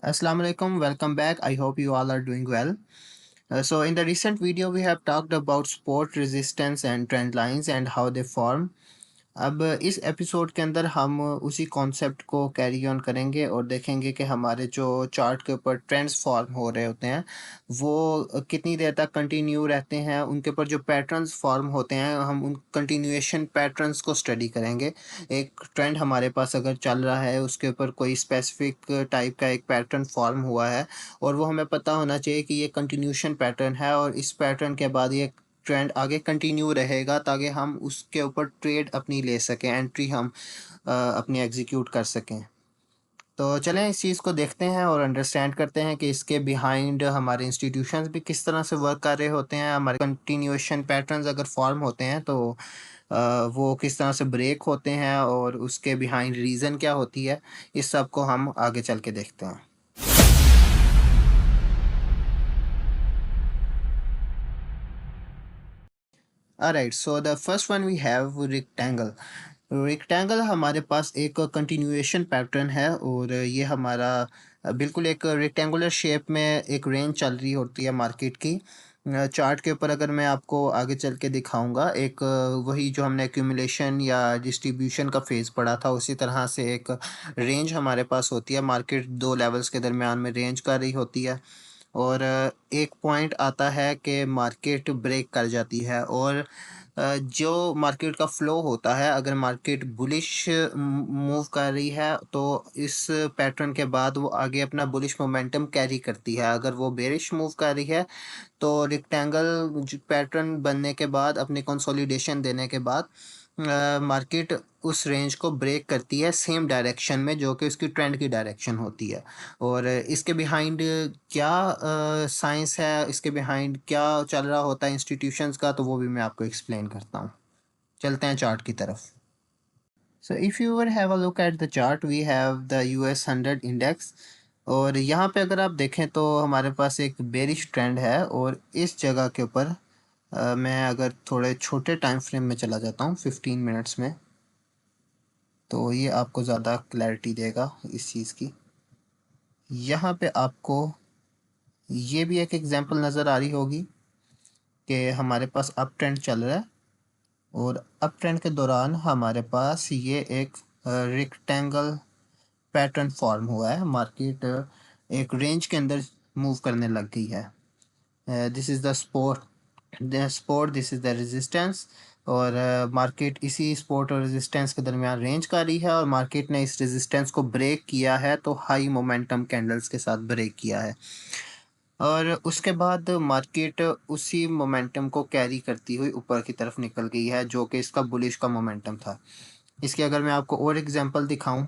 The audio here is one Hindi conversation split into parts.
Assalamu alaikum, welcome back. I hope you all are doing well. So, in the recent video, we have talked about sport resistance and trend lines and how they form. अब इस एपिसोड के अंदर हम उसी कॉन्सेप्ट को कैरी ऑन करेंगे और देखेंगे कि हमारे जो चार्ट के ऊपर ट्रेंड्स फॉर्म हो रहे होते हैं वो कितनी देर तक कंटिन्यू रहते हैं, उनके ऊपर जो पैटर्न्स फॉर्म होते हैं हम उन कंटिन्यूएशन पैटर्न्स को स्टडी करेंगे। एक ट्रेंड हमारे पास अगर चल रहा है उसके ऊपर कोई स्पेसिफिक टाइप का एक पैटर्न फॉर्म हुआ है और वो हमें पता होना चाहिए कि ये कंटिन्यूएशन पैटर्न है और इस पैटर्न के बाद ये ट्रेंड आगे कंटिन्यू रहेगा ताकि हम उसके ऊपर ट्रेड अपनी ले सकें, एंट्री हम अपनी एग्जीक्यूट कर सकें। तो चलें इस चीज़ को देखते हैं और अंडरस्टैंड करते हैं कि इसके बिहाइंड हमारे इंस्टीट्यूशंस भी किस तरह से वर्क कर रहे होते हैं। हमारे कंटिन्यूएशन पैटर्न्स अगर फॉर्म होते हैं तो वो किस तरह से ब्रेक होते हैं और उसके बिहाइंड रीज़न क्या होती है, इस सब को हम आगे चल के देखते हैं। Alright, so the first one we have rectangle. Rectangle हमारे पास एक कंटिन्यूएशन पैटर्न है और ये हमारा बिल्कुल एक रेक्टेंगुलर शेप में एक रेंज चल रही होती है मार्केट की। चार्ट के ऊपर अगर मैं आपको आगे चल के दिखाऊंगा एक वही जो हमने एक्यूमुलेशन या डिस्ट्रीब्यूशन का फेज़ पढ़ा था उसी तरह से एक रेंज हमारे पास होती है। मार्केट दो लेवल्स के दरमियान में रेंज कर रही होती है और एक पॉइंट आता है कि मार्केट ब्रेक कर जाती है और जो मार्केट का फ्लो होता है, अगर मार्केट बुलिश मूव कर रही है तो इस पैटर्न के बाद वो आगे अपना बुलिश मोमेंटम कैरी करती है। अगर वो बेरिश मूव कर रही है तो रेक्टेंगल पैटर्न बनने के बाद अपने कंसोलिडेशन देने के बाद मार्केट उस रेंज को ब्रेक करती है सेम डायरेक्शन में जो कि उसकी ट्रेंड की डायरेक्शन होती है। और इसके बिहाइंड क्या साइंस है, इसके बिहाइंड क्या चल रहा होता है इंस्टीट्यूशंस का, तो वो भी मैं आपको एक्सप्लेन करता हूँ। चलते हैं चार्ट की तरफ। So if you were have a look at the chart we have the US 100 index और यहाँ पे अगर आप देखें तो हमारे पास एक बेरिश ट्रेंड है और इस जगह के ऊपर मैं अगर थोड़े छोटे टाइम फ्रेम में चला जाता हूँ 15 मिनट्स में, तो ये आपको ज़्यादा क्लैरिटी देगा इस चीज़ की। यहाँ पे आपको ये भी एक एग्जांपल नज़र आ रही होगी कि हमारे पास अप ट्रेंड चल रहा है और अप ट्रेंड के दौरान हमारे पास ये एक रेक्टेंगल पैटर्न फॉर्म हुआ है। मार्केट एक रेंज के अंदर मूव करने लग गई है। This is the support this is the resistance और मार्केट इसी सपोर्ट और रेजिस्टेंस के दरमियान रेंज कर रही है और मार्केट ने इस रेजिस्टेंस को ब्रेक किया है तो हाई मोमेंटम कैंडल्स के साथ ब्रेक किया है और उसके बाद मार्केट उसी मोमेंटम को कैरी करती हुई ऊपर की तरफ निकल गई है जो कि इसका बुलिश का मोमेंटम था। इसकी अगर मैं आपको और एग्जांपल दिखाऊं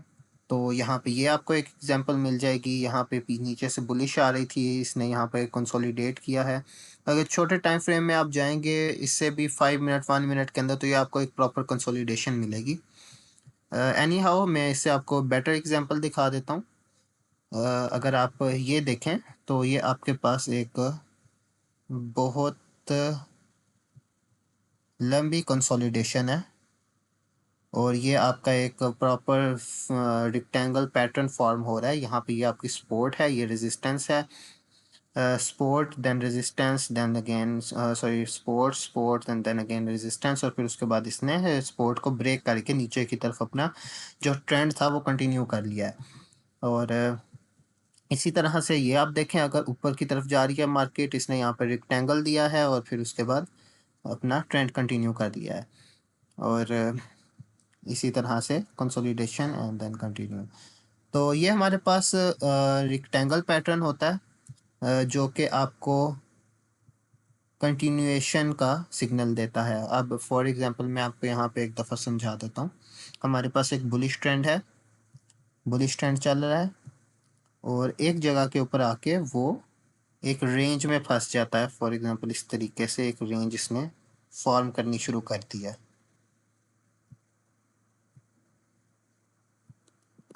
तो यहाँ पे ये आपको एक एग्जांपल मिल जाएगी। यहाँ पे नीचे से बुलिश आ रही थी, इसने यहाँ पे कंसोलिडेट किया है। अगर छोटे टाइम फ्रेम में आप जाएंगे इससे भी 5 मिनट 1 मिनट के अंदर तो ये आपको एक प्रॉपर कंसोलिडेशन मिलेगी। एनी हाउ मैं इससे आपको बेटर एग्जांपल दिखा देता हूँ। अगर आप ये देखें तो ये आपके पास एक बहुत लंबी कंसोलिडेशन है और ये आपका एक प्रॉपर रेक्टेंगल पैटर्न फॉर्म हो रहा है। यहाँ पे ये आपकी सपोर्ट है, ये रेजिस्टेंस है। Support then resistance then again sorry support and then again resistance और फिर उसके बाद इसने सपोर्ट को ब्रेक करके नीचे की तरफ अपना जो ट्रेंड था वो कंटिन्यू कर लिया है। और इसी तरह से ये आप देखें अगर ऊपर की तरफ जा रही है मार्केट, इसने यहाँ पर रेक्टेंगल दिया है और फिर उसके बाद अपना ट्रेंड कंटिन्यू कर दिया है और इसी तरह से कंसोलिडेशन एंड देन कंटिन्यू। तो ये हमारे पास रेक्टेंगल पैटर्न होता है जो कि आपको कंटिन्यूएशन का सिग्नल देता है। अब फॉर एग्जांपल मैं आपको यहाँ पे एक दफ़ा समझा देता हूँ। हमारे पास एक बुलिश ट्रेंड है, बुलिश ट्रेंड चल रहा है और एक जगह के ऊपर आके वो एक रेंज में फंस जाता है। फॉर एग्जांपल इस तरीके से एक रेंज इसने फॉर्म करनी शुरू कर दी है।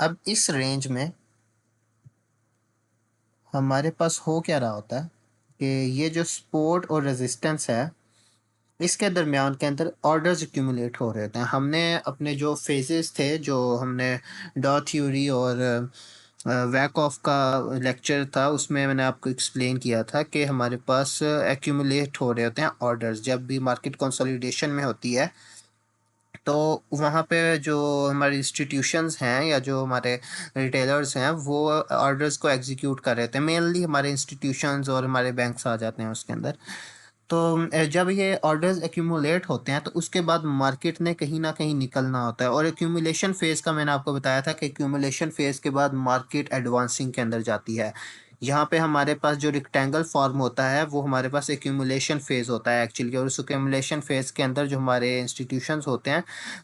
अब इस रेंज में हमारे पास हो क्या रहा होता है कि ये जो सपोर्ट और रेजिस्टेंस है इसके दरमियान के अंदर ऑर्डर्स एक्यूमुलेट हो रहे होते हैं। हमने अपने जो फेजेस थे, जो हमने डॉ थ्योरी और वैक ऑफ का लेक्चर था, उसमें मैंने आपको एक्सप्लेन किया था कि हमारे पास एक्यूमुलेट हो रहे होते हैं ऑर्डर्स जब भी मार्केट कंसोलिडेशन में होती है। तो वहाँ पे जो हमारे इंस्टीट्यूशंस हैं या जो हमारे रिटेलर्स हैं वो ऑर्डर्स को एग्जीक्यूट कर रहे होते हैं। मेनली हमारे इंस्टीट्यूशंस और हमारे बैंक्स आ जाते हैं उसके अंदर। तो जब ये ऑर्डर्स एक्यूमुलेट होते हैं तो उसके बाद मार्केट ने कहीं ना कहीं निकलना होता है, और एक्यूमुलेशन फेज़ का मैंने आपको बताया था कि एक्यूमुलेशन फेज़ के बाद मार्केट एडवांसिंग के अंदर जाती है। यहाँ पे हमारे पास जो रेक्टेंगल फॉर्म होता है वो हमारे पास एक्यूमुलेशन फेज़ होता है एक्चुअली, और उस एक्यूमुलेशन फेज़ के अंदर जो हमारे इंस्टीट्यूशंस होते हैं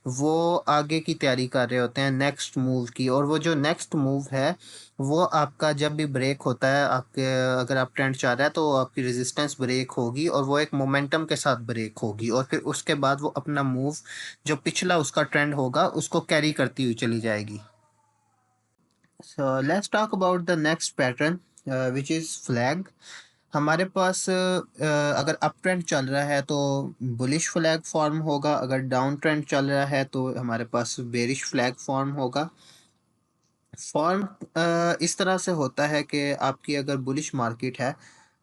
वो आगे की तैयारी कर रहे होते हैं नेक्स्ट मूव की। और वो जो नेक्स्ट मूव है वो आपका जब भी ब्रेक होता है, आपके अगर आप ट्रेंड चाह रहे हैं तो आपकी रेजिस्टेंस ब्रेक होगी और वो एक मोमेंटम के साथ ब्रेक होगी, और फिर उसके बाद वो अपना मूव जो पिछला उसका ट्रेंड होगा उसको कैरी करती हुई चली जाएगी। So let's talk about the next pattern which is flag. हमारे पास अगर अप ट्रेंड चल रहा है तो बुलिश फ्लैग फॉर्म होगा, अगर डाउन ट्रेंड चल रहा है तो हमारे पास बेरिश फ्लैग फॉर्म होगा। फॉर्म इस तरह से होता है कि आपकी अगर बुलिश मार्केट है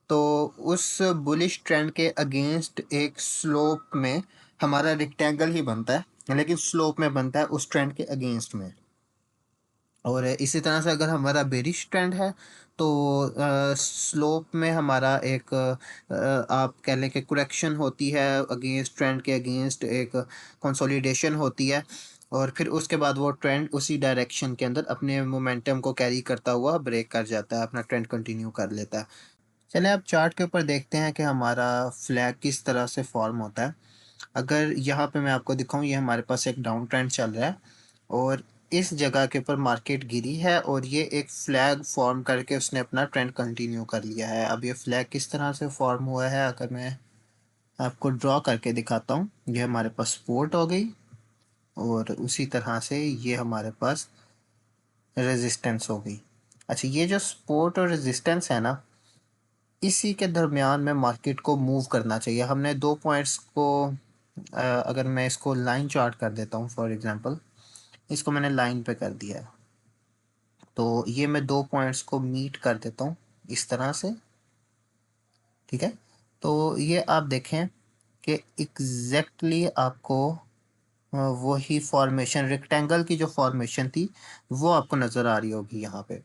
तो उस बुलिश ट्रेंड के अगेंस्ट एक स्लोप में हमारा रेक्टेंगल ही बनता है, लेकिन स्लोप में बनता है उस ट्रेंड के अगेंस्ट में। और इसी तरह से अगर हमारा बेरिश ट्रेंड है तो स्लोप में हमारा एक आप कह लें कि करेक्शन होती है, अगेंस्ट ट्रेंड के अगेंस्ट एक कंसोलिडेशन होती है, और फिर उसके बाद वो ट्रेंड उसी डायरेक्शन के अंदर अपने मोमेंटम को कैरी करता हुआ ब्रेक कर जाता है, अपना ट्रेंड कंटिन्यू कर लेता है। चलिए अब चार्ट के ऊपर देखते हैं कि हमारा फ्लैग किस तरह से फॉर्म होता है। अगर यहाँ पे मैं आपको दिखाऊं, ये हमारे पास एक डाउन ट्रेंड चल रहा है और इस जगह के ऊपर मार्केट गिरी है और ये एक फ्लैग फॉर्म करके उसने अपना ट्रेंड कंटिन्यू कर लिया है। अब ये फ्लैग किस तरह से फॉर्म हुआ है अगर मैं आपको ड्रॉ करके दिखाता हूँ, ये हमारे पास सपोर्ट हो गई और उसी तरह से ये हमारे पास रेजिस्टेंस हो गई। अच्छा, ये जो सपोर्ट और रेजिस्टेंस है ना, इसी के दरमियान में मार्केट को मूव करना चाहिए। हमने दो पॉइंट्स को अगर मैं इसको लाइन चार्ट कर देता हूँ फॉर एग्जांपल, इसको मैंने लाइन पे कर दिया है, तो ये मैं दो पॉइंट्स को मीट कर देता हूँ इस तरह से, ठीक है। तो ये आप देखें कि एग्जैक्टली आपको वही फॉर्मेशन रेक्टेंगल की जो फॉर्मेशन थी वो आपको नज़र आ रही होगी यहाँ पे।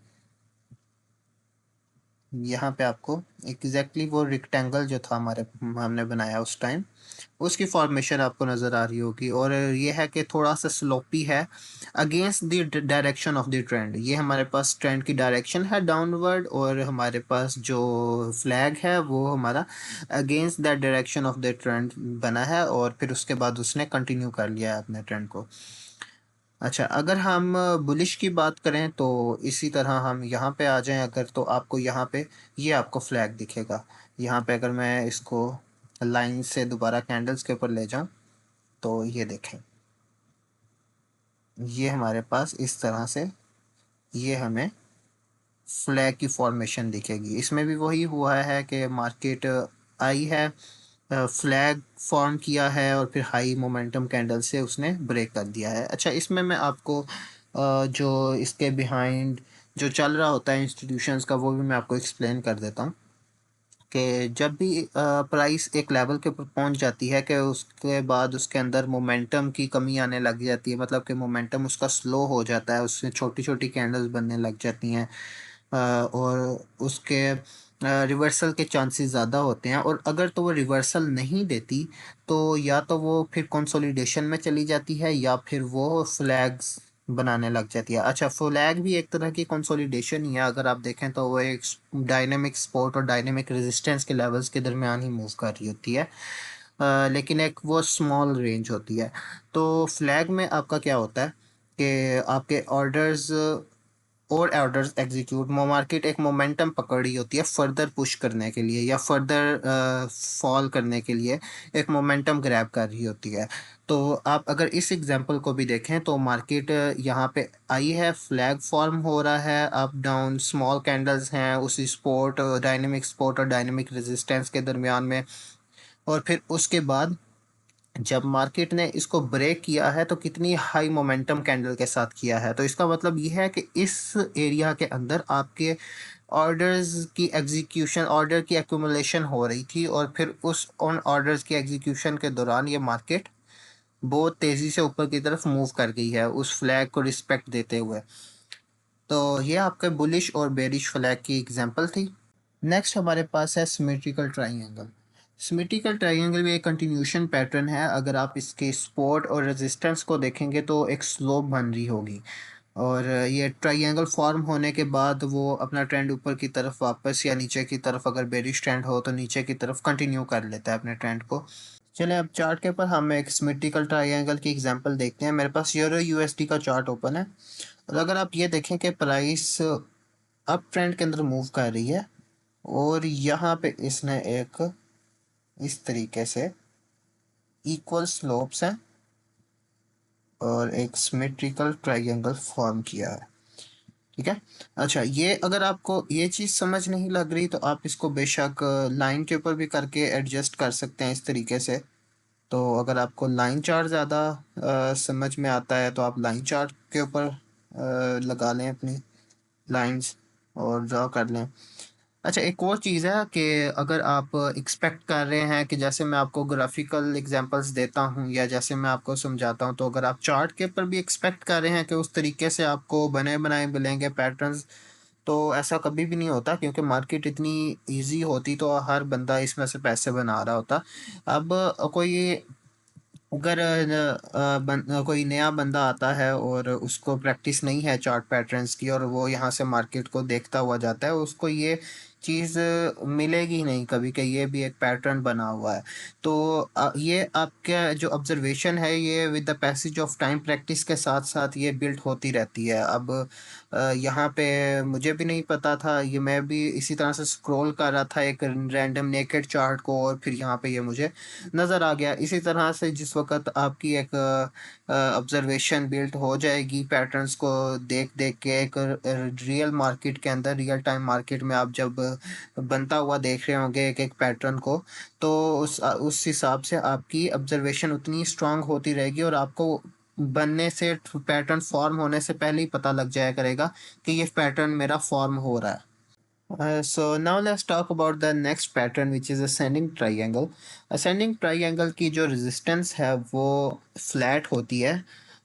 यहाँ पे आपको एग्जैक्टली वो रेक्टेंगल जो था हमारे हमने बनाया उस टाइम, उसकी फॉर्मेशन आपको नज़र आ रही होगी। और ये है कि थोड़ा सा स्लोपी है against the direction of the trend. ये हमारे पास ट्रेंड की डायरेक्शन है डाउनवर्ड, और हमारे पास जो फ्लैग है वो हमारा against that direction of the trend बना है, और फिर उसके बाद उसने कंटिन्यू कर लिया है अपने ट्रेंड को। अच्छा, अगर हम बुलिश की बात करें तो इसी तरह हम यहाँ पे आ जाएं अगर, तो आपको यहाँ पे ये आपको फ्लैग दिखेगा। यहाँ पे अगर मैं इसको लाइन से दोबारा कैंडल्स के ऊपर ले जाऊं तो ये देखें, ये हमारे पास इस तरह से ये हमें फ्लैग की फॉर्मेशन दिखेगी। इसमें भी वही हुआ है कि मार्केट आई है, फ्लैग फॉर्म किया है और फिर हाई मोमेंटम कैंडल से उसने ब्रेक कर दिया है। अच्छा, इसमें मैं आपको जो इसके बिहाइंड जो चल रहा होता है इंस्टीट्यूशंस का वो भी मैं आपको एक्सप्लेन कर देता हूँ कि जब भी प्राइस एक लेवल के ऊपर पहुंच जाती है कि उसके बाद उसके अंदर मोमेंटम की कमी आने लग जाती है, मतलब कि मोमेंटम उसका स्लो हो जाता है, उससे छोटी छोटी कैंडल्स बनने लग जाती हैं, और उसके रिवर्सल के चांसेस ज़्यादा होते हैं। और अगर तो वो रिवर्सल नहीं देती तो या तो वो फिर कंसोलिडेशन में चली जाती है या फिर वो फ्लैग्स बनाने लग जाती है। अच्छा, फ्लैग भी एक तरह की कंसोलिडेशन ही है, अगर आप देखें तो वो एक डायनेमिक सपोर्ट और डायनेमिक रेजिस्टेंस के लेवल्स के दरमियान ही मूव कर रही होती है, लेकिन एक वो स्मॉल रेंज होती है। तो फ्लैग में आपका क्या होता है कि आपके ऑर्डर्स और ऑर्डर्स एग्जीक्यूट मार्केट एक मोमेंटम पकड़ रही होती है फर्दर पुश करने के लिए या फर्दर फॉल करने के लिए, एक मोमेंटम ग्रैब कर रही होती है। तो आप अगर इस एग्जांपल को भी देखें तो मार्केट यहाँ पे आई है, फ्लैग फॉर्म हो रहा है, अप डाउन स्मॉल कैंडल्स हैं उसी सपोर्ट और डायनेमिक रेजिस्टेंस के दरमियान में, और फिर उसके बाद जब मार्केट ने इसको ब्रेक किया है तो कितनी हाई मोमेंटम कैंडल के साथ किया है। तो इसका मतलब ये है कि इस एरिया के अंदर आपके ऑर्डर्स की एग्जीक्यूशन, ऑर्डर की एक्यूमुलेशन हो रही थी, और फिर उस उन ऑर्डर्स की एग्जीक्यूशन के दौरान ये मार्केट बहुत तेज़ी से ऊपर की तरफ मूव कर गई है उस फ्लैग को रिस्पेक्ट देते हुए। तो ये आपके बुलिश और बेरिश फ्लैग की एग्जांपल थी। नेक्स्ट हमारे पास है सिमेट्रिकल ट्राइंगल। सिमेट्रिकल ट्राइंगल भी एक कंटिन्यूशन पैटर्न है। अगर आप इसके सपोर्ट और रेजिस्टेंस को देखेंगे तो एक स्लोप बन रही होगी, और ये ट्राइंगल फॉर्म होने के बाद वो अपना ट्रेंड ऊपर की तरफ वापस या नीचे की तरफ, अगर बेरिश ट्रेंड हो तो नीचे की तरफ कंटिन्यू कर लेता है अपने ट्रेंड को। चलें अब चार्ट के ऊपर हम एक सिमेट्रिकल ट्राइंगल की एग्जांपल देखते हैं। मेरे पास यूरो यूएसडी का चार्ट ओपन है, और अगर आप ये देखें कि प्राइस अप ट्रेंड के अंदर मूव कर रही है, और यहाँ पे इसने एक इस तरीके से इक्वल स्लोप्स हैं और एक सिमेट्रिकल ट्राइंगल फॉर्म किया है। ठीक है। अच्छा, ये अगर आपको ये चीज़ समझ नहीं लग रही तो आप इसको बेशक लाइन के ऊपर भी करके एडजस्ट कर सकते हैं इस तरीके से। तो अगर आपको लाइन चार्ट ज़्यादा समझ में आता है तो आप लाइन चार्ट के ऊपर लगा लें अपनी लाइंस और ड्रा कर लें। अच्छा, एक और चीज़ है कि अगर आप एक्सपेक्ट कर रहे हैं कि जैसे मैं आपको ग्राफिकल एग्जांपल्स देता हूँ या जैसे मैं आपको समझाता हूँ, तो अगर आप चार्ट के ऊपर भी एक्सपेक्ट कर रहे हैं कि उस तरीके से आपको बने बनाए मिलेंगे पैटर्न्स, तो ऐसा कभी भी नहीं होता, क्योंकि मार्केट इतनी इजी होती तो हर बंदा इसमें से पैसे बना रहा होता। अब कोई अगर कोई नया बंदा आता है और उसको प्रैक्टिस नहीं है चार्ट पैटर्न्स की, और वो यहाँ से मार्केट को देखता हुआ जाता है, उसको ये चीज़ मिलेगी नहीं कभी कि ये भी एक पैटर्न बना हुआ है। तो ये आपका जो ऑब्जर्वेशन है ये with the passage of time practice के साथ साथ ये बिल्ड होती रहती है। अब यहाँ पे मुझे भी नहीं पता था, ये मैं भी इसी तरह से स्क्रॉल कर रहा था एक रैंडम नेकेड चार्ट को, और फिर यहाँ पे ये मुझे नज़र आ गया। इसी तरह से जिस वक़्त आपकी एक ऑब्ज़र्वेशन बिल्ड हो जाएगी पैटर्न्स को देख देख के, एक रियल मार्केट के अंदर, रियल टाइम मार्केट में आप जब बनता हुआ देख रहे होंगे एक एक पैटर्न को, तो उस हिसाब से आपकी ऑब्ज़र्वेशन उतनी स्ट्रांग होती रहेगी, और आपको बनने से, पैटर्न फॉर्म होने से पहले ही पता लग जाया करेगा कि ये पैटर्न मेरा फॉर्म हो रहा है। So now let's talk about the next pattern, which is ascending triangle. Ascending triangle की जो resistance है वो flat होती है,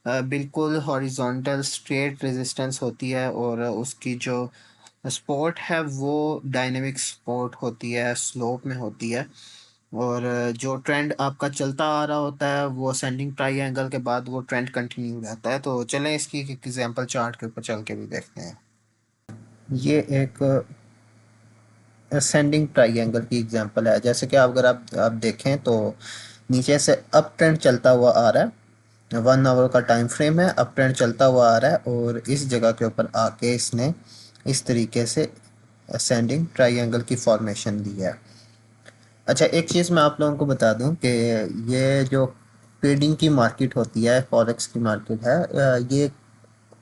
बिल्कुल horizontal straight resistance होती है, और उसकी जो support है वो dynamic support होती है, slope में होती है, और जो ट्रेंड आपका चलता आ रहा होता है वो ascending triangle के बाद वो ट्रेंड कंटिन्यू रहता है। तो चलें इसकी एक एग्जांपल चार्ट के ऊपर चल के भी देखते हैं। ये एक असेंडिंग ट्राइंगल की एग्जांपल है। जैसे कि अगर आप देखें तो नीचे से अप ट्रेंड चलता हुआ आ रहा है, 1 आवर का टाइम फ्रेम है, अप ट्रेंड चलता हुआ आ रहा है, और इस जगह के ऊपर आके इसने इस तरीके से असेंडिंग ट्राइंगल की फॉर्मेशन दी है। अच्छा, एक चीज़ मैं आप लोगों को बता दूं कि ये जो ट्रेडिंग की मार्केट होती है, फॉरेक्स की मार्केट है, ये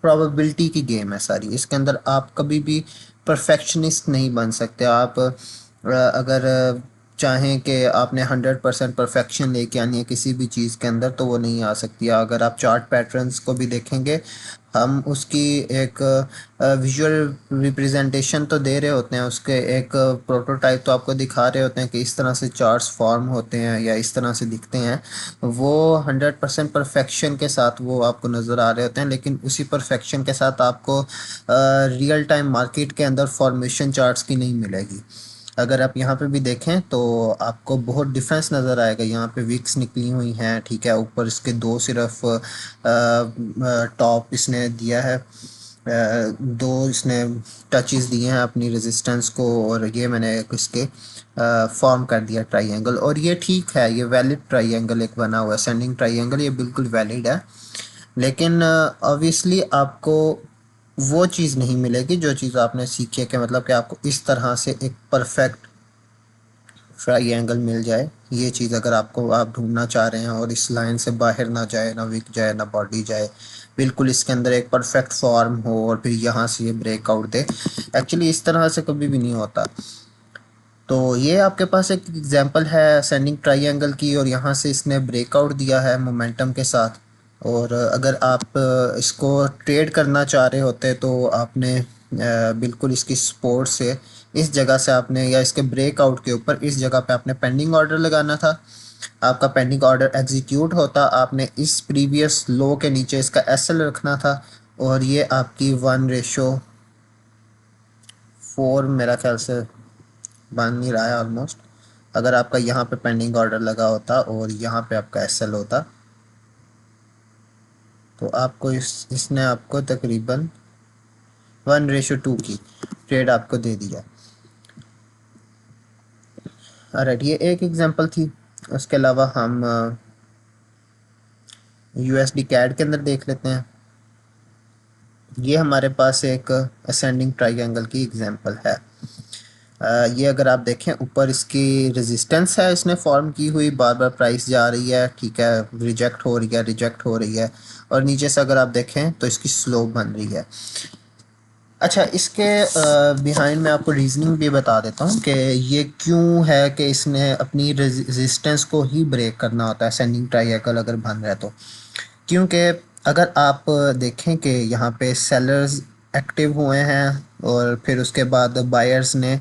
प्रोबेबिलिटी की गेम है सारी। इसके अंदर आप कभी भी परफेक्शनिस्ट नहीं बन सकते। आप अगर चाहें कि आपने 100% परफेक्शन लेके आनी है किसी भी चीज़ के अंदर, तो वो नहीं आ सकती। अगर आप चार्ट पैटर्न्स को भी देखेंगे, हम उसकी एक विजुअल रिप्रेजेंटेशन तो दे रहे होते हैं, उसके एक प्रोटोटाइप तो आपको दिखा रहे होते हैं कि इस तरह से चार्ट्स फॉर्म होते हैं या इस तरह से दिखते हैं। वो 100% परफेक्शन के साथ वो आपको नज़र आ रहे होते हैं, लेकिन उसी परफेक्शन के साथ आपको रियल टाइम मार्केट के अंदर फॉर्मेशन चार्ट्स की नहीं मिलेगी। अगर आप यहाँ पे भी देखें तो आपको बहुत डिफरेंस नज़र आएगा। यहाँ पे विक्स निकली हुई हैं, ठीक है, ऊपर इसके दो सिर्फ टॉप इसने दिया है, दो इसने टचेस दिए हैं अपनी रेजिस्टेंस को, और ये मैंने एक इसके फॉर्म कर दिया ट्राइंगल, और ये ठीक है, ये वैलिड ट्राइंगल एक बना हुआ है, सेंडिंग ट्राइंगल, ये बिल्कुल वैलिड है। लेकिन ऑब्वियसली आपको वो चीज़ नहीं मिलेगी जो चीज़ आपने सीखी है, कि मतलब कि आपको इस तरह से एक परफेक्ट ट्राइंगल मिल जाए। ये चीज़ अगर आपको आप ढूंढना चाह रहे हैं और इस लाइन से बाहर ना जाए, ना विक जाए, ना बॉडी जाए, बिल्कुल इसके अंदर एक परफेक्ट फॉर्म हो और फिर यहाँ से ये ब्रेकआउट दे, एक्चुअली इस तरह से कभी भी नहीं होता। तो ये आपके पास एक एग्जांपल है असेंडिंग ट्रायंगल की, और यहाँ से इसने ब्रेकआउट दिया है मोमेंटम के साथ। और अगर आप इसको ट्रेड करना चाह रहे होते तो आपने बिल्कुल इसकी सपोर्ट से इस जगह से आपने, या इसके ब्रेकआउट के ऊपर इस जगह पे आपने पेंडिंग ऑर्डर लगाना था। आपका पेंडिंग ऑर्डर एग्जीक्यूट होता, आपने इस प्रीवियस लो के नीचे इसका एसएल रखना था, और ये आपकी 1:4 मेरा ख्याल से बन नहीं रहा है ऑलमोस्ट। अगर आपका यहाँ पे पेंडिंग ऑर्डर लगा होता और यहाँ पे आपका एसएल होता, तो आपको इसने आपको तकरीबन 1:2 की ट्रेड आपको दे दिया। राइट, ये एक एग्जांपल थी। उसके अलावा हम यूएसडी कैड के अंदर देख लेते हैं। ये हमारे पास एक असेंडिंग ट्रायंगल की एग्जांपल है। ये अगर आप देखें ऊपर इसकी रेजिस्टेंस है इसने फॉर्म की हुई, बार बार प्राइस जा रही है, ठीक है, रिजेक्ट हो रही है, रिजेक्ट हो रही है, और नीचे से अगर आप देखें तो इसकी स्लोप बन रही है। अच्छा, इसके बिहाइंड मैं आपको रीजनिंग भी बता देता हूँ कि ये क्यों है कि इसने अपनी रेजिस्टेंस को ही ब्रेक करना होता है असेंडिंग ट्रायंगल अगर बन रहा है तो। क्योंकि अगर आप देखें कि यहाँ पे सेलर्स एक्टिव हुए हैं और फिर उसके बाद बायर्स ने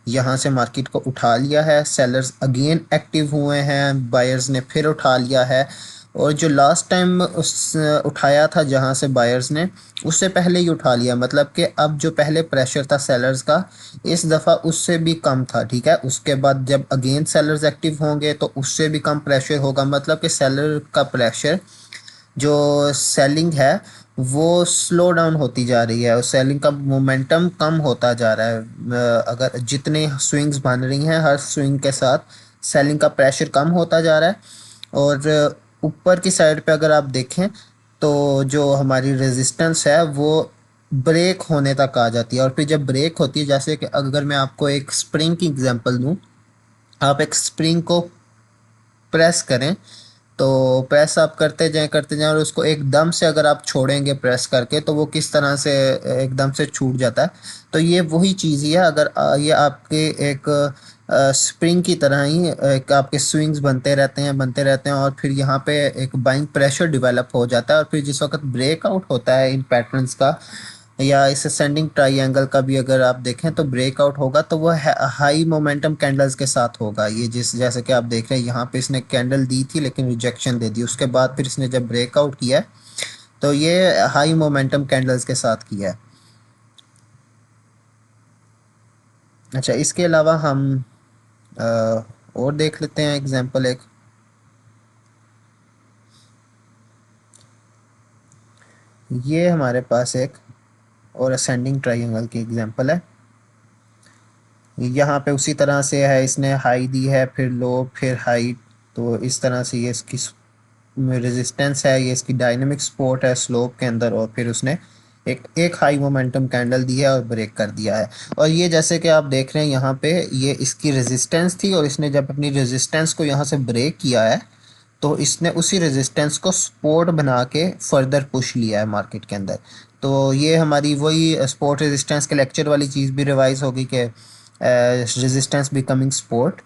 यहाँ से मार्केट को उठा लिया है, सेलर्स अगेन एक्टिव हुए हैं, बायर्स ने फिर उठा लिया है, और जो लास्ट टाइम उस उठाया था जहाँ से बायर्स ने, उससे पहले ही उठा लिया, मतलब कि अब जो पहले प्रेशर था सेलर्स का इस दफ़ा उससे भी कम था, ठीक है। उसके बाद जब अगेन सेलर्स एक्टिव होंगे तो उससे भी कम प्रेशर होगा, मतलब कि सेलर का प्रेशर जो सेलिंग है वो स्लो डाउन होती जा रही है और सेलिंग का मोमेंटम कम होता जा रहा है। अगर जितने स्विंग्स बन रही हैं हर स्विंग के साथ सेलिंग का प्रेशर कम होता जा रहा है। और ऊपर की साइड पे अगर आप देखें तो जो हमारी रेजिस्टेंस है वो ब्रेक होने तक आ जाती है, और फिर जब ब्रेक होती है, जैसे कि अगर मैं आपको एक स्प्रिंग की एग्जांपल दूं, आप एक स्प्रिंग को प्रेस करें, तो प्रेस आप करते जाएं और उसको एकदम से अगर आप छोड़ेंगे प्रेस करके तो वो किस तरह से एकदम से छूट जाता है। तो ये वही चीज़ ही है, अगर ये आपके एक स्प्रिंग की तरह ही एक आपके स्विंग्स बनते रहते हैं और फिर यहाँ पे एक बाइंग प्रेशर डेवलप हो जाता है, और फिर जिस वक्त ब्रेकआउट होता है इन पैटर्न्स का या इस असेंडिंग ट्रायंगल का भी अगर आप देखें तो ब्रेकआउट होगा तो वो हाई मोमेंटम कैंडल्स के साथ होगा। ये जैसे कि आप देख रहे हैं यहाँ पे इसने कैंडल दी थी लेकिन रिजेक्शन दे दी, उसके बाद फिर इसने जब ब्रेकआउट किया तो ये हाई मोमेंटम कैंडल्स के साथ किया है। अच्छा, इसके अलावा हम और देख लेते हैं एग्जांपल एक। ये हमारे पास एक और असेंडिंग ट्रायंगल की एग्जांपल है। यहाँ पे उसी तरह से है, इसने हाई दी है फिर लो फिर हाई, तो इस तरह से ये इसकी रेजिस्टेंस है, ये इसकी डायनेमिक सपोर्ट है स्लोप के अंदर, और फिर उसने एक एक हाई मोमेंटम कैंडल दी है और ब्रेक कर दिया है। और ये जैसे कि आप देख रहे हैं यहाँ पे ये इसकी रेजिस्टेंस थी, और इसने जब अपनी रेजिस्टेंस को यहाँ से ब्रेक किया है तो इसने उसी रेजिस्टेंस को सपोर्ट बना के फर्दर पुश लिया है मार्केट के अंदर। तो ये हमारी वही सपोर्ट रेजिस्टेंस के लेक्चर वाली चीज़ भी रिवाइज होगी कि रेजिस्टेंस बिकमिंग सपोर्ट।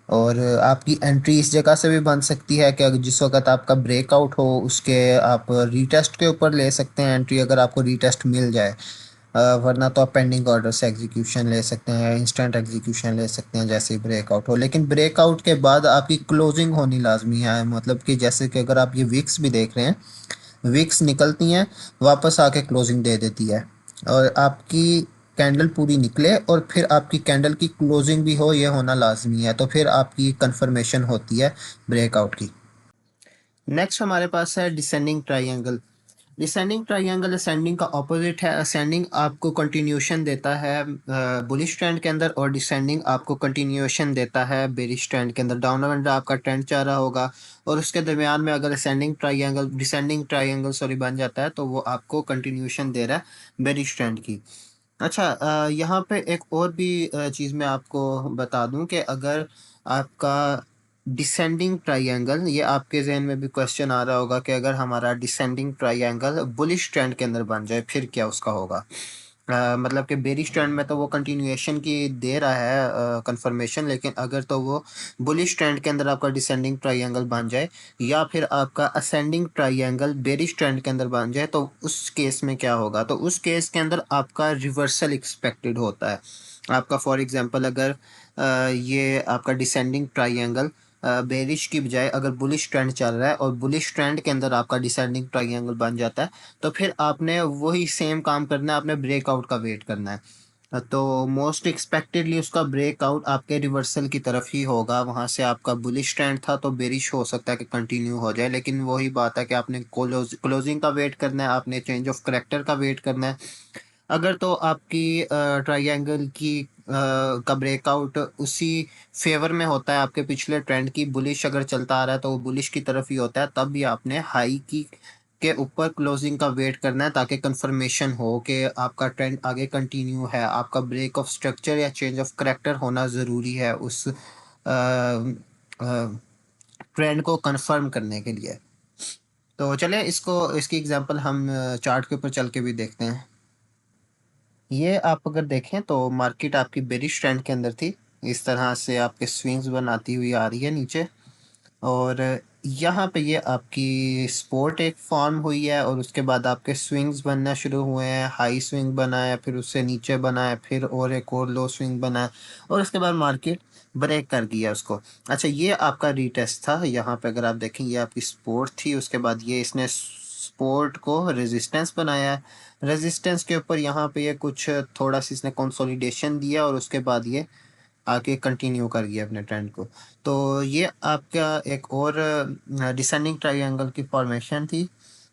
और आपकी एंट्री इस जगह से भी बन सकती है कि जिस वक्त आपका ब्रेकआउट हो उसके आप रीटेस्ट के ऊपर ले सकते हैं एंट्री, अगर आपको रीटेस्ट मिल जाए। वरना तो आप पेंडिंग ऑर्डर से एग्जीक्यूशन ले सकते हैं, इंस्टेंट एग्जीक्यूशन ले सकते हैं जैसे ही ब्रेकआउट हो, लेकिन ब्रेकआउट के बाद आपकी क्लोजिंग होनी लाजमी है। मतलब कि जैसे कि अगर आप ये विक्स भी देख रहे हैं, विक्स निकलती हैं वापस आके क्लोजिंग दे देती है, और आपकी कैंडल पूरी निकले और फिर आपकी कैंडल की क्लोजिंग भी हो, ये होना लाजमी है, तो फिर आपकी कंफर्मेशन होती है ब्रेकआउट की। नेक्स्ट हमारे पास है descending triangle. Descending triangle ascending का ऑपोजिट है। असेंडिंग आपको कंटिन्यूशन देता है बुलिश ट्रेंड के अंदर, और डिसेंडिंग आपको कंटिन्यूशन देता है बेरिश ट्रेंड के अंदर। डाउनवर्ड आपका ट्रेंड चल रहा होगा और उसके दरमियान में अगर डिसेंडिंग ट्रायंगल सॉरी बन जाता है तो वो आपको कंटिन्यूशन दे रहा है बेरिश ट्रेंड की। अच्छा, यहाँ पे एक और भी चीज़ मैं आपको बता दूं कि अगर आपका डिसेंडिंग ट्रायंगल, ये आपके जहन में भी क्वेश्चन आ रहा होगा कि अगर हमारा डिसेंडिंग ट्रायंगल बुलिश ट्रेंड के अंदर बन जाए फिर क्या उसका होगा। मतलब कि बेरिश ट्रेंड में तो वो कंटिन्यूएशन की दे रहा है कंफर्मेशन, लेकिन अगर तो वो बुलिश ट्रेंड के अंदर आपका डिसेंडिंग ट्रायंगल बन जाए या फिर आपका असेंडिंग ट्रायंगल बेरिश ट्रेंड के अंदर बन जाए, तो उस केस में क्या होगा? तो उस केस के अंदर आपका रिवर्सल एक्सपेक्टेड होता है। आपका फॉर एग्जांपल अगर ये आपका डिसेंडिंग ट्रायंगल बेरिश की बजाय अगर बुलिश ट्रेंड चल रहा है और बुलिश ट्रेंड के अंदर आपका डिसेंडिंग ट्रायंगल बन जाता है, तो फिर आपने वही सेम काम करना है, आपने ब्रेकआउट का वेट करना है। तो मोस्ट एक्सपेक्टेडली उसका ब्रेकआउट आपके रिवर्सल की तरफ ही होगा। वहाँ से आपका बुलिश ट्रेंड था तो बेरिश हो सकता है कि कंटिन्यू हो जाए, लेकिन वही बात है कि आपने क्लोजिंग का वेट करना है, आपने चेंज ऑफ करेक्टर का वेट करना है। अगर तो आपकी ट्रायंगल की का ब्रेकआउट उसी फेवर में होता है आपके पिछले ट्रेंड की, बुलिश अगर चलता आ रहा है तो वो बुलिश की तरफ ही होता है, तब भी आपने हाई की के ऊपर क्लोजिंग का वेट करना है ताकि कंफर्मेशन हो कि आपका ट्रेंड आगे कंटिन्यू है। आपका ब्रेक ऑफ स्ट्रक्चर या चेंज ऑफ करेक्टर होना ज़रूरी है उस ट्रेंड को कंफर्म करने के लिए। तो चलें इसको इसकी एग्जांपल हम चार्ट के ऊपर चल के भी देखते हैं। ये आप अगर देखें तो मार्केट आपकी बेरिश ट्रेंड के अंदर थी। इस तरह से आपके स्विंग्स बनाती हुई आ रही है नीचे, और यहाँ पे ये आपकी सपोर्ट एक फॉर्म हुई है और उसके बाद आपके स्विंग्स बनना शुरू हुए हैं। हाई स्विंग बना है, फिर उससे नीचे बना है, फिर और एक और लो स्विंग बना है, और उसके बाद मार्केट ब्रेक कर गया उसको। अच्छा, ये आपका रीटेस्ट था। यहाँ पे अगर आप देखें ये आपकी सपोर्ट थी, उसके बाद ये इसने सपोर्ट को रेजिस्टेंस बनाया है। रेजिस्टेंस के ऊपर यहाँ पे ये कुछ थोड़ा सा इसने कंसोलिडेशन दिया और उसके बाद ये आगे कंटिन्यू कर गया अपने ट्रेंड को। तो ये आपका एक और डिसेंडिंग ट्रायंगल की फॉर्मेशन थी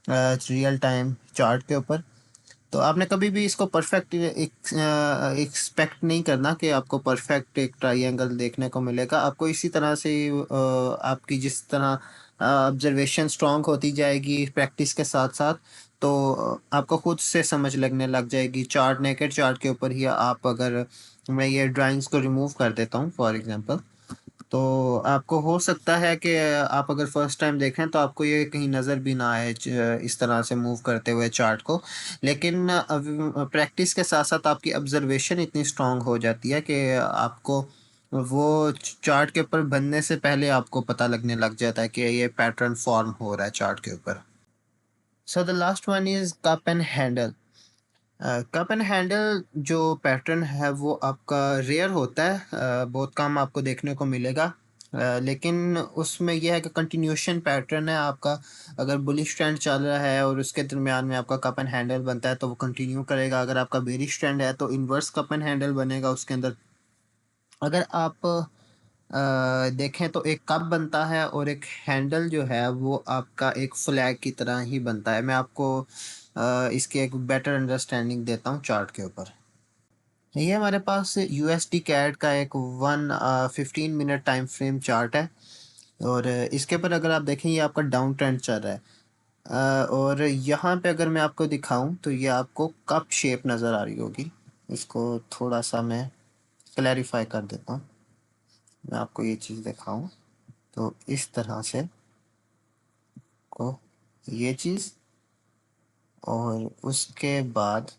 रियल टाइम चार्ट के ऊपर। तो आपने कभी भी इसको परफेक्ट एक्सपेक्ट नहीं करना कि आपको परफेक्ट एक ट्रायंगल देखने को मिलेगा। आपको इसी तरह से आपकी जिस तरह ऑब्जर्वेशन स्ट्रांग होती जाएगी प्रैक्टिस के साथ साथ, तो आपको खुद से समझ लगने लग जाएगी। चार्ट नेकेड चार्ट के ऊपर ही आप अगर मैं ये ड्राइंग्स को रिमूव कर देता हूँ फॉर एग्जांपल, तो आपको हो सकता है कि आप अगर फर्स्ट टाइम देख रहे हैं तो आपको ये कहीं नज़र भी ना आए इस तरह से मूव करते हुए चार्ट को। लेकिन प्रैक्टिस के साथ साथ आपकी ऑब्जर्वेशन इतनी स्ट्रांग हो जाती है कि आपको वो चार्ट के ऊपर बनने से पहले आपको पता लगने लग जाता है कि ये पैटर्न फॉर्म हो रहा है चार्ट के ऊपर। So the last one is cup and handle. Cup and handle जो पैटर्न है वो आपका रेयर होता है, बहुत कम आपको देखने को मिलेगा। लेकिन उसमें यह है कि कंटिन्यूशन पैटर्न है आपका। अगर बुलिश ट्रेंड चल रहा है और उसके दरमियान में आपका कप एंड हैंडल बनता है तो वो कंटिन्यू करेगा। अगर आपका बेरिश ट्रेंड है तो इन्वर्स कप एंड हैंडल बनेगा उसके अंदर। अगर आप देखें तो एक कप बनता है और एक हैंडल जो है वो आपका एक फ्लैग की तरह ही बनता है। मैं आपको इसकी एक बेटर अंडरस्टैंडिंग देता हूँ चार्ट के ऊपर। ये हमारे पास यूएसडी कैड का एक 15 मिनट टाइम फ्रेम चार्ट है, और इसके ऊपर अगर आप देखें ये आपका डाउन ट्रेंड चल रहा है। और यहाँ पे अगर मैं आपको दिखाऊं तो ये आपको कप शेप नज़र आ रही होगी। इसको थोड़ा सा मैं क्लैरिफाई कर देता हूँ। मैं आपको ये चीज़ दिखाऊं तो इस तरह से को ये चीज़, और उसके बाद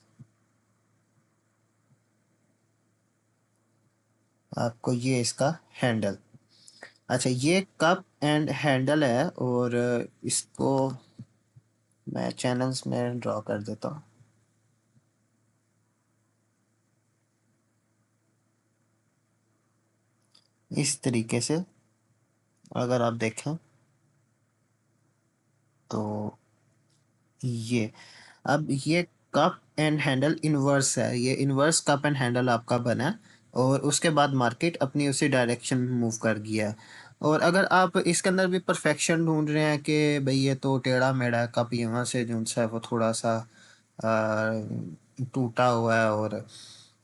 आपको ये इसका हैंडल। अच्छा, ये कप एंड हैंडल है, और इसको मैं चैनल्स में ड्रॉ कर देता हूँ। इस तरीके से अगर आप देखें तो ये अब ये कप एंड हैंडल इन्वर्स है। ये इन्वर्स कप एंड हैंडल आपका बना है, और उसके बाद मार्केट अपनी उसी डायरेक्शन में मूव कर गया है। और अगर आप इसके अंदर भी परफेक्शन ढूंढ रहे हैं कि भाई ये तो टेढ़ा मेढ़ा है, कप यहाँ से जो सा है वो थोड़ा सा टूटा हुआ है, और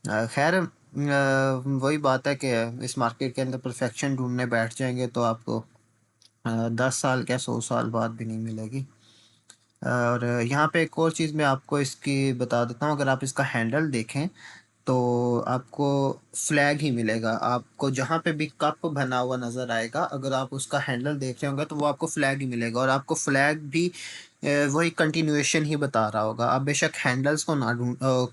खैर वही बात है कि इस मार्केट के अंदर परफेक्शन ढूंढने बैठ जाएंगे तो आपको 10 साल क्या 100 साल बाद भी नहीं मिलेगी। और यहाँ पे एक और चीज़ मैं आपको इसकी बता देता हूँ। अगर आप इसका हैंडल देखें तो आपको फ्लैग ही मिलेगा। आपको जहाँ पे भी कप बना हुआ नज़र आएगा, अगर आप उसका हैंडल देख रहे होंगे तो वो आपको फ्लैग ही मिलेगा, और आपको फ्लैग भी वही कंटिन्यूएशन ही बता रहा होगा। आप बेशक हैंडल्स को ना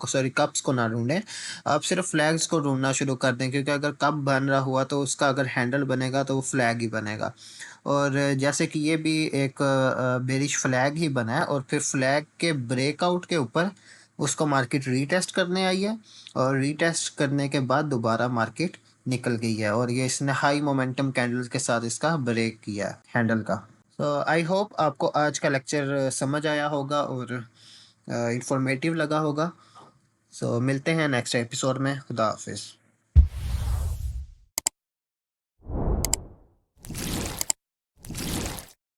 सॉरी कप्स को ना ढूंढें, आप सिर्फ फ्लैग्स को ढूंढना शुरू कर दें, क्योंकि अगर कप बन रहा हुआ तो उसका अगर हैंडल बनेगा तो वो फ्लैग ही बनेगा। और जैसे कि ये भी एक बेरिश फ्लैग ही बना है, और फिर फ्लैग के ब्रेकआउट के ऊपर उसको मार्केट रीटेस्ट करने आई है, और रीटेस्ट करने के बाद दोबारा मार्केट निकल गई है, और ये इसने हाई मोमेंटम कैंडल्स के साथ इसका ब्रेक किया है हैंडल का। तो आई होप आपको आज का लेक्चर समझ आया होगा और इंफॉर्मेटिव लगा होगा। सो मिलते हैं नेक्स्ट एपिसोड में। खुदा हाफिज़।